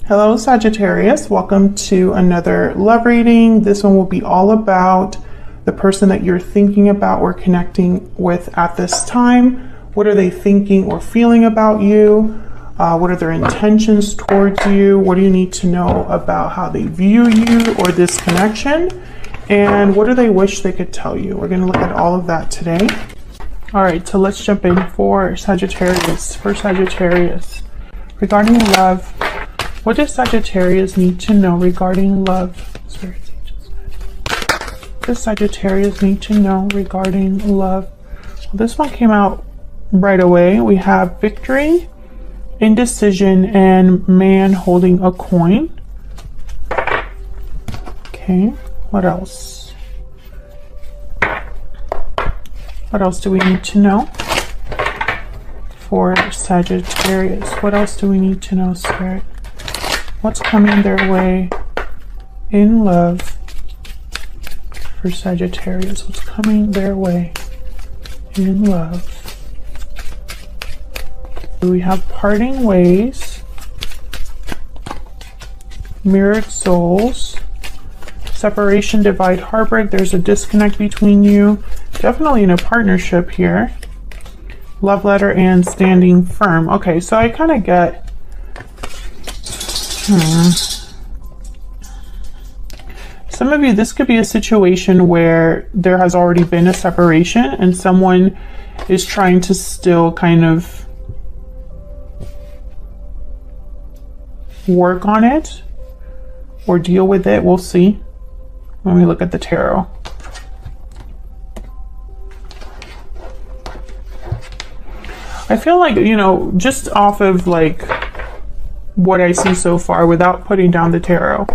Hello Sagittarius, welcome to another love reading. This one will be all about the person that you're thinking about or connecting with at this time. What are they thinking or feeling about you? What are their intentions towards you? What do you need to know about how they view you or this connection? And what do they wish they could tell you? We're going to look at all of that today. All right, so let's jump in for Sagittarius. Regarding love, what does Sagittarius need to know regarding love? What does Sagittarius need to know regarding love? Well, this one came out right away. We have victory, indecision, and man holding a coin. Okay, what else? What else do we need to know for Sagittarius? What else do we need to know, Spirit? What's coming their way in love for Sagittarius? What's coming their way in love? We have parting ways, mirrored souls, separation, divide, heartbreak. There's a disconnect between you. Definitely in a partnership here. Love letter and standing firm. Okay, so I kind of get some of you, this could be a situation where there has already been a separation and someone is trying to still kind of work on it or deal with it. We'll see when we look at the tarot. I feel like, you know, just off of like what I see so far without putting down the tarot,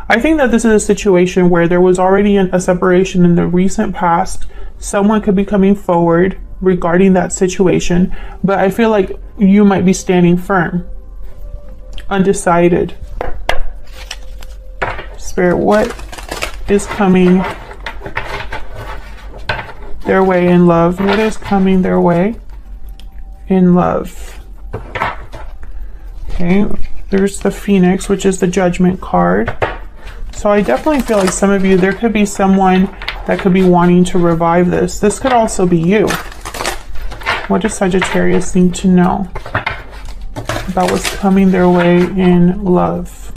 I think that this is a situation where there was already a separation in the recent past. Someone could be coming forward regarding that situation, but I feel like you might be standing firm, undecided. Spirit, what is coming their way in love? What is coming their way in love? Okay, there's the Phoenix, which is the Judgment card. So I definitely feel like some of you, there could be someone that could be wanting to revive this. This could also be you. What does Sagittarius need to know about what's coming their way in love?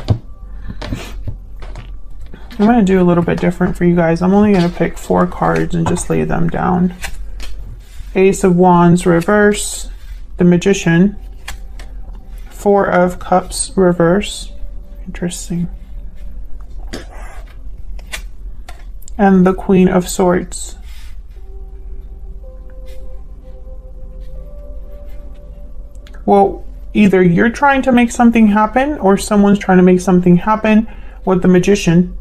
I'm going to do a little bit different for you guys. I'm only going to pick 4 cards and just lay them down. Ace of Wands reverse, the Magician, 4 of Cups reverse, interesting, and the Queen of Swords. Well, either you're trying to make something happen or someone's trying to make something happen with the Magician,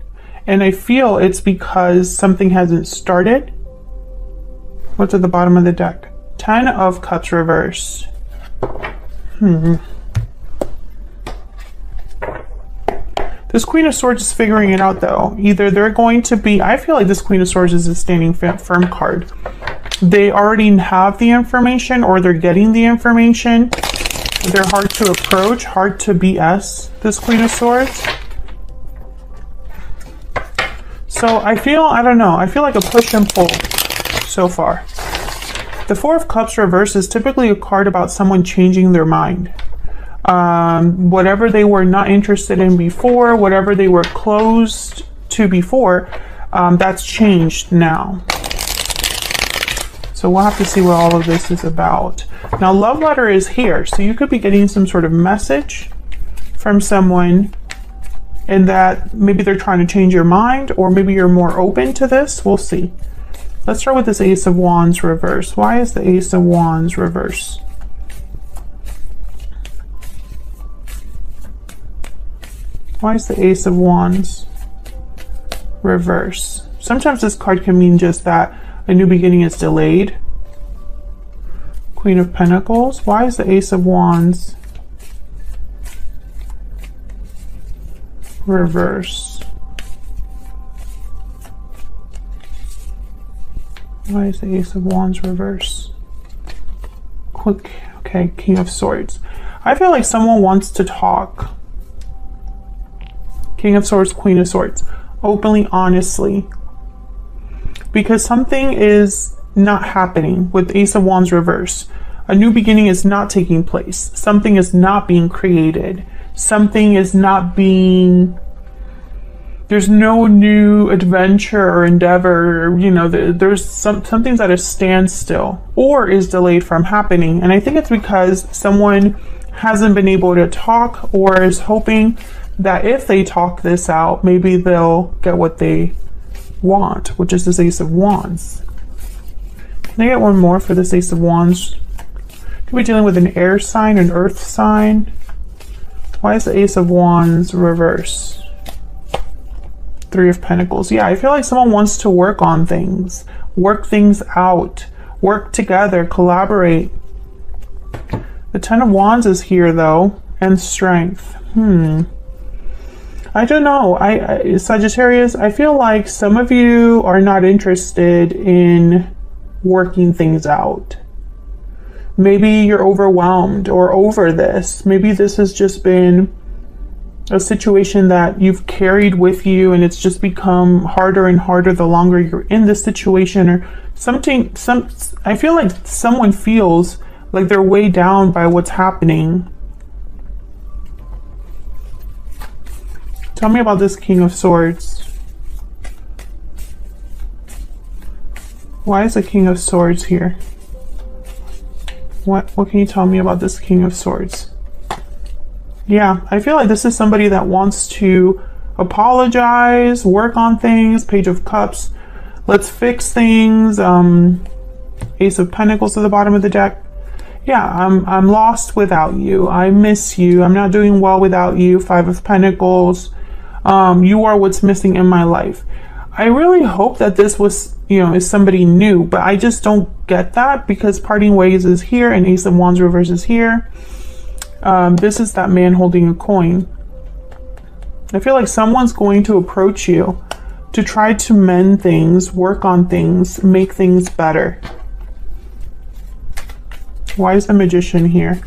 and I feel it's because something hasn't started. What's at the bottom of the deck? 10 of Cups reverse. This Queen of Swords is figuring it out though. Either they're going to be, I feel like this Queen of Swords is a standing firm card. They already have the information or they're getting the information. They're hard to approach, hard to BS, this Queen of Swords. So I feel, I don't know, I feel like a push and pull so far. The 4 of Cups reverse is typically a card about someone changing their mind. Whatever they were not interested in before, whatever they were closed to before, that's changed now. So we'll have to see what all of this is about. Now, love letter is here, so you could be getting some sort of message from someone and that maybe they're trying to change your mind or maybe you're more open to this. We'll see. Let's start with this Ace of Wands reverse. Why is the Ace of Wands reverse? Why is the Ace of Wands reverse? Sometimes this card can mean just that a new beginning is delayed. Queen of Pentacles. Why is the Ace of Wands reverse? Why is the Ace of Wands reverse? Okay, King of Swords. I feel like someone wants to talk. King of Swords, Queen of Swords. Openly, honestly. Because something is not happening with Ace of Wands reverse. A new beginning is not taking place. Something is not being created. Something is not being... There's no new adventure or endeavor. You know, there's something's at a standstill or is delayed from happening. And I think it's because someone hasn't been able to talk or is hoping that if they talk this out, maybe they'll get what they want, which is this Ace of Wands. Can I get one more for this Ace of Wands? Could be dealing with an air sign, an earth sign. Why is the Ace of Wands reverse? Three of Pentacles. Yeah, I feel like someone wants to work on things, work things out, work together, collaborate. The Ten of Wands is here though, and Strength. I don't know. Sagittarius, I feel like some of you are not interested in working things out. Maybe you're overwhelmed or over this. Maybe this has just been a situation that you've carried with you and it's just become harder and harder the longer you're in this situation or something. I feel like someone feels like they're weighed down by what's happening. Tell me about this King of Swords. Why is the King of Swords here? What can you tell me about this King of Swords? Yeah, I feel like this is somebody that wants to apologize, work on things. Page of Cups. Let's fix things. Ace of Pentacles to the bottom of the deck. Yeah, I'm lost without you. I miss you. I'm not doing well without you. Five of Pentacles. You are what's missing in my life. I really hope that this was, is somebody new, but I just don't get that because parting ways is here and Ace of Wands reverse is here. This is that man holding a coin. I feel like someone's going to approach you to try to mend things, work on things, make things better. Why is the Magician here?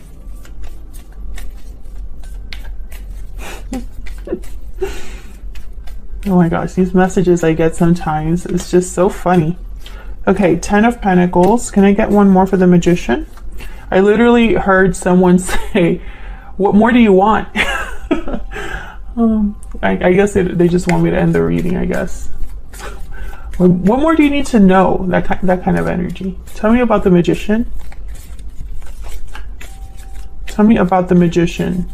Oh my gosh, these messages I get sometimes, it's just so funny. Okay, Ten of Pentacles. Can I get one more for the Magician? I literally heard someone say, what more do you want? I guess they just want me to end the reading, I guess. What more do you need to know? That kind of energy. Tell me about the Magician. Tell me about the Magician.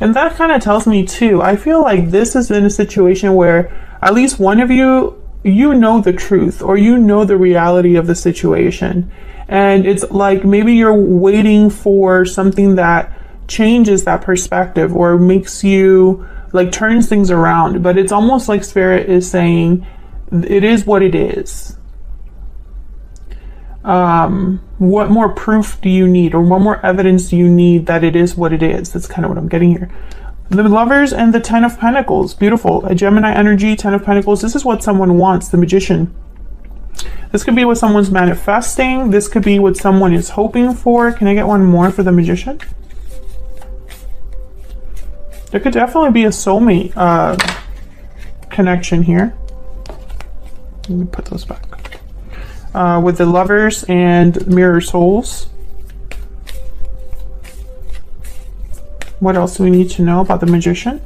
And that kind of tells me too, I feel like this is in a situation where at least one of you, you know the truth or you know the reality of the situation. And it's like maybe you're waiting for something that changes that perspective or makes you like turns things around. But it's almost like Spirit is saying it is what it is. What more proof do you need or what more evidence do you need that it is what it is? That's kind of what I'm getting here. The Lovers and the Ten of Pentacles. Beautiful. A Gemini energy, Ten of Pentacles. This is what someone wants, the Magician. This could be what someone's manifesting. This could be what someone is hoping for. Can I get one more for the Magician? There could definitely be a soulmate connection here. Let me put those back. With the Lovers and Mirror Souls. What else do we need to know about the Magician?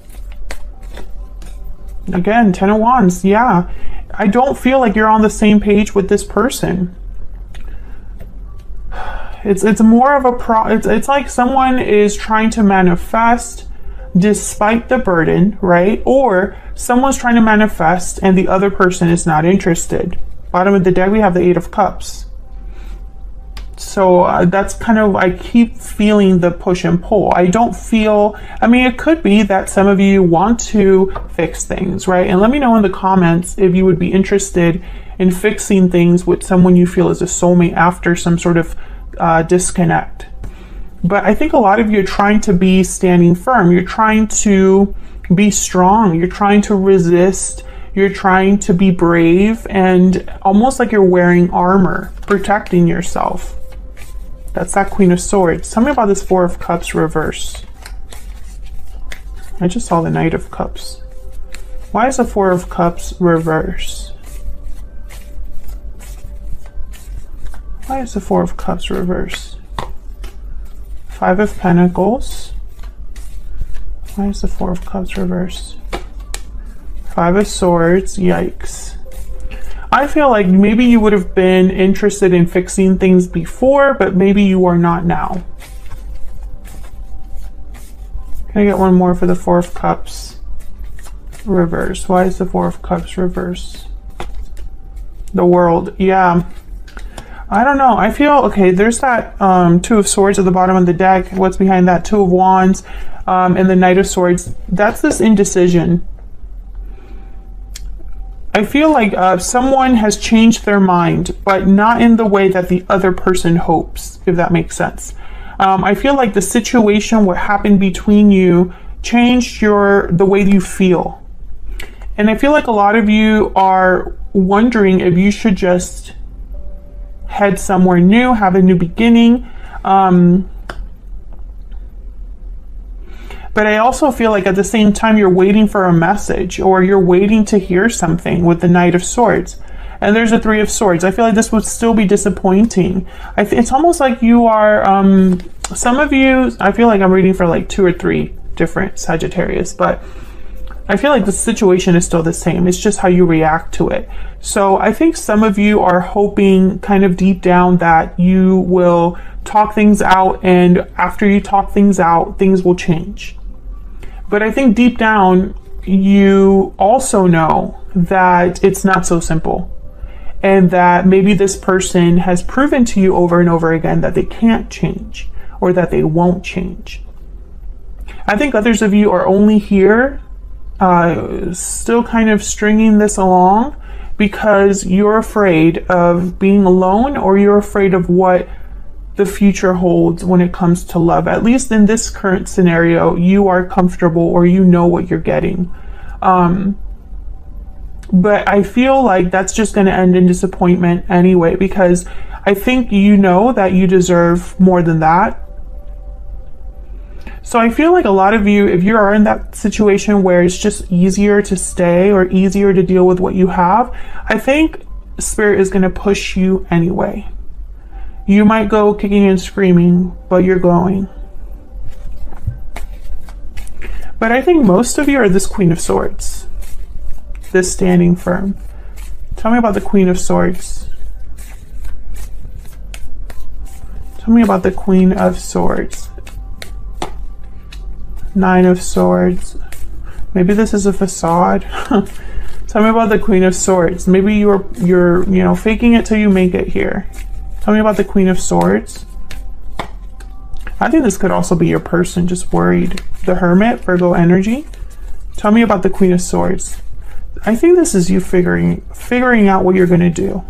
Again, Ten of Wands. Yeah, I don't feel like you're on the same page with this person. It's more of a it's like someone is trying to manifest despite the burden, right? Or someone's trying to manifest and the other person is not interested. Bottom of the deck, we have the Eight of Cups. So that's kind of, I keep feeling the push and pull. I don't feel, I mean, it could be that some of you want to fix things, right? And let me know in the comments if you would be interested in fixing things with someone you feel is a soulmate after some sort of disconnect. But I think a lot of you are trying to be standing firm. You're trying to be strong. You're trying to resist. You're trying to be brave and almost like you're wearing armor, protecting yourself. That's that Queen of Swords. Tell me about this Four of Cups reverse. I just saw the Knight of Cups. Why is the Four of Cups reverse? Why is the Four of Cups reverse? Five of Pentacles. Why is the Four of Cups reverse? Five of Swords. Yikes. I feel like maybe you would have been interested in fixing things before, but maybe you are not now. Can I get one more for the Four of Cups reverse? Why is the Four of Cups reverse? The World. Yeah. I don't know. I feel, okay, there's that Two of Swords at the bottom of the deck. What's behind that? Two of Wands and the Knight of Swords. That's this indecision. I feel like someone has changed their mind, but not in the way that the other person hopes, if that makes sense. I feel like the situation, what happened between you, changed the way you feel. And I feel like a lot of you are wondering if you should just head somewhere new, have a new beginning. But I also feel like at the same time, you're waiting for a message, or you're waiting to hear something with the Knight of Swords. And there's a Three of Swords. I feel like this would still be disappointing. It's almost like you are, some of you, I feel like I'm reading for like 2 or 3 different Sagittarius, but I feel like the situation is still the same. It's just how you react to it. So I think some of you are hoping kind of deep down that you will talk things out, and after you talk things out, things will change. But I think deep down, you also know that it's not so simple, and that maybe this person has proven to you over and over again that they can't change, or that they won't change. I think others of you are only here still kind of stringing this along because you're afraid of being alone, or you're afraid of what the future holds when it comes to love. At least in this current scenario, you are comfortable, or you know what you're getting. But I feel like that's just going to end in disappointment anyway, because I think you know that you deserve more than that. So I feel like a lot of you, if you are in that situation where it's just easier to stay or easier to deal with what you have, I think Spirit is going to push you anyway. You might go kicking and screaming, but you're going. But I think most of you are this Queen of Swords, this standing firm. Tell me about the Queen of Swords. Tell me about the Queen of Swords. Nine of Swords. Maybe this is a facade. Tell me about the Queen of Swords. Maybe you're you know, faking it till you make it here. Tell me about the Queen of Swords. I think this could also be your person, just worried. The Hermit, Virgo energy. Tell me about the Queen of Swords. I think this is you figuring out what you're going to do.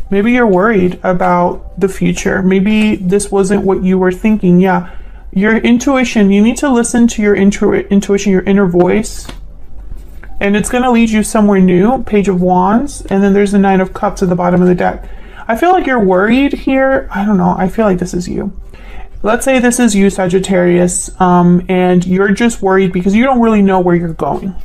Maybe you're worried about the future. Maybe this wasn't what you were thinking. Yeah, your intuition, you need to listen to your intuition, your inner voice. And it's going to lead you somewhere new. Page of Wands. And then there's the Nine of Cups at the bottom of the deck. I feel like you're worried here. I don't know. I feel like this is you. Let's say this is you, Sagittarius, and you're just worried because you don't really know where you're going.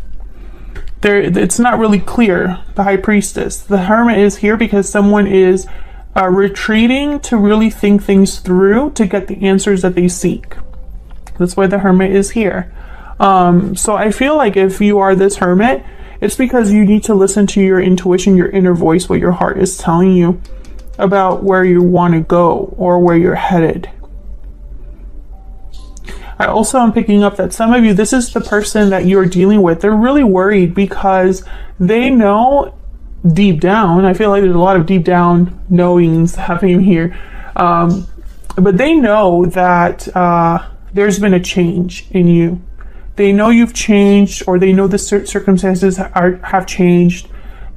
It's not really clear. The High Priestess. The Hermit is here because someone is retreating to really think things through to get the answers that they seek. That's why the Hermit is here. So I feel like if you are this Hermit, it's because you need to listen to your intuition, your inner voice, what your heart is telling you about where you want to go or where you're headed. I also am picking up that some of you, this is the person that you're dealing with. They're really worried because they know deep down, I feel like there's a lot of deep down knowings happening here. But they know that there's been a change in you. They know you've changed, or they know the circumstances have changed.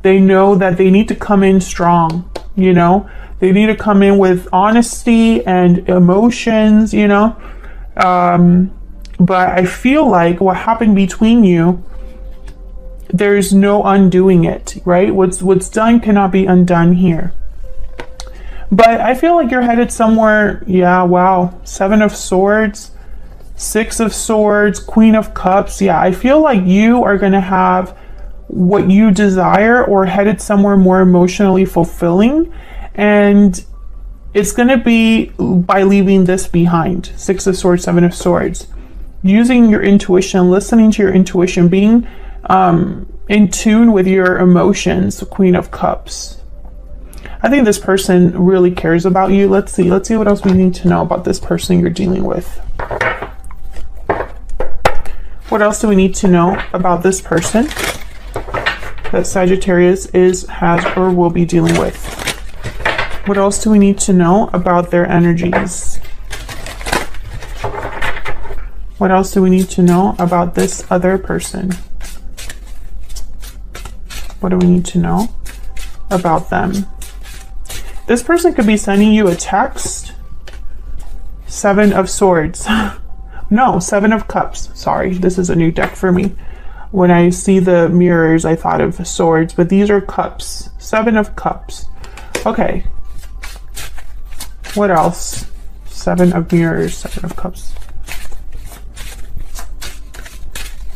They know that they need to come in strong, you know. They need to come in with honesty and emotions, you know. But I feel like what happened between you, there's no undoing it, right? What's done cannot be undone here. But I feel like you're headed somewhere. Yeah, wow. Seven of Swords. Six of Swords, Queen of Cups. Yeah, I feel like you are going to have what you desire or headed somewhere more emotionally fulfilling. And it's going to be by leaving this behind. Six of Swords, Seven of Swords. Using your intuition, listening to your intuition, being in tune with your emotions, Queen of Cups. I think this person really cares about you. Let's see what else we need to know about this person you're dealing with. What else do we need to know about this person that Sagittarius has, or will be dealing with? What else do we need to know about their energies? What else do we need to know about this other person? What do we need to know about them? This person could be sending you a text. Seven of Swords. No, Seven of Cups. Sorry, this is a new deck for me. When I see the mirrors, I thought of swords, but these are cups. Seven of Cups. Okay. What else? Seven of Mirrors, Seven of Cups.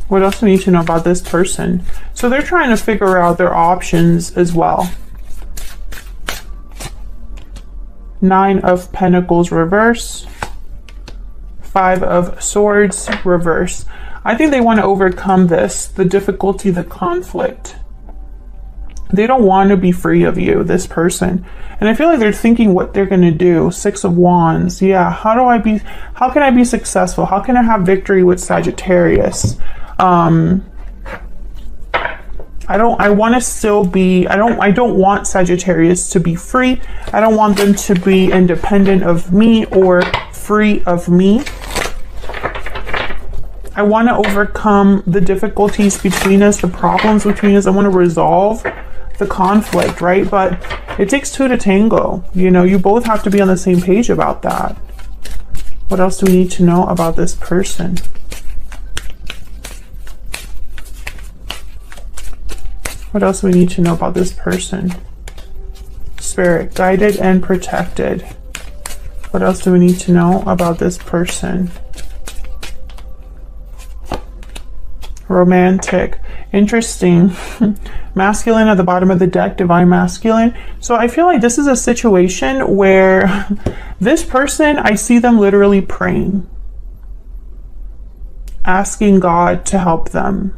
What else do we need to know about this person? So they're trying to figure out their options as well. Nine of Pentacles reverse. Five of Swords reverse. I think they want to overcome this, the difficulty, the conflict. They don't want to be free of you, this person. And I feel like they're thinking what they're going to do. Six of Wands. Yeah, how can I be successful? How can I have victory with Sagittarius? I don't want Sagittarius to be free. I don't want them to be independent of me or free of me. I want to overcome the difficulties between us, the problems between us. I want to resolve the conflict, right? But it takes two to tango. You know, you both have to be on the same page about that. What else do we need to know about this person? What else do we need to know about this person? Spirit, guided and protected. What else do we need to know about this person? Romantic. Interesting. Masculine at the bottom of the deck, divine masculine. So I feel like this is a situation where this person, I see them literally praying, asking God to help them.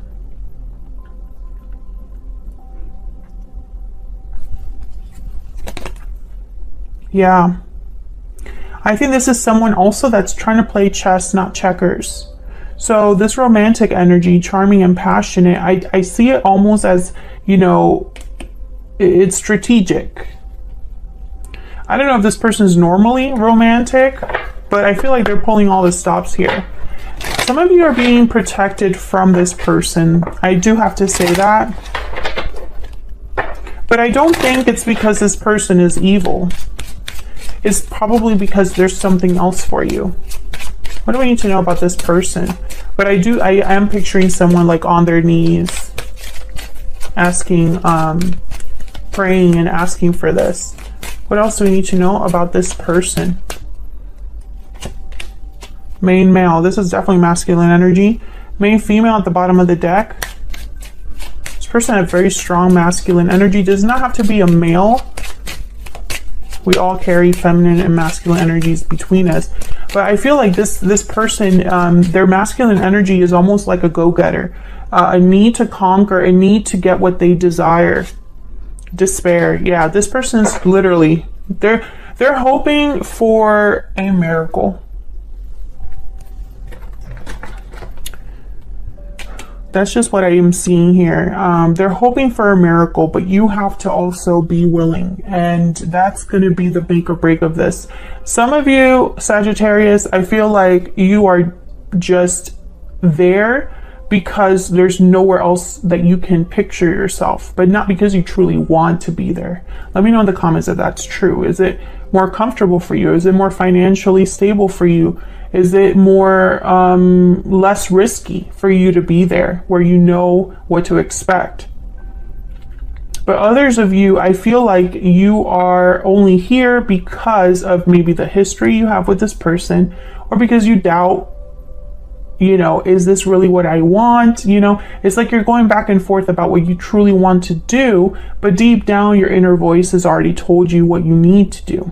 Yeah. I think this is someone also that's trying to play chess, not checkers. So this romantic energy, charming and passionate, I see it almost as, you know, it's strategic. I don't know if this person is normally romantic, but I feel like they're pulling all the stops here. Some of you are being protected from this person. I do have to say that. But I don't think it's because this person is evil. It's probably because there's something else for you. What do we need to know about this person? But I am picturing someone like on their knees, asking, praying and asking for this. What else do we need to know about this person? Main male. This is definitely masculine energy. Main female at the bottom of the deck. This person has very strong masculine energy. Does not have to be a male. We all carry feminine and masculine energies between us. But I feel like this person, their masculine energy is almost like a go-getter. A need to conquer, a need to get what they desire. Despair. Yeah, this person's literally, they're hoping for a miracle. That's just what I am seeing here. They're hoping for a miracle, but you have to also be willing. And that's going to be the make or break of this. Some of you, Sagittarius, I feel like you are just there because there's nowhere else that you can picture yourself, but not because you truly want to be there. Let me know in the comments if that's true. Is it more comfortable for you? Is it more financially stable for you? Is it more less risky for you to be there where you know what to expect? But others of you, I feel like you are only here because of maybe the history you have with this person, or because you doubt You know, is this really what I want? You know, it's like you're going back and forth about what you truly want to do, but deep down your inner voice has already told you what you need to do.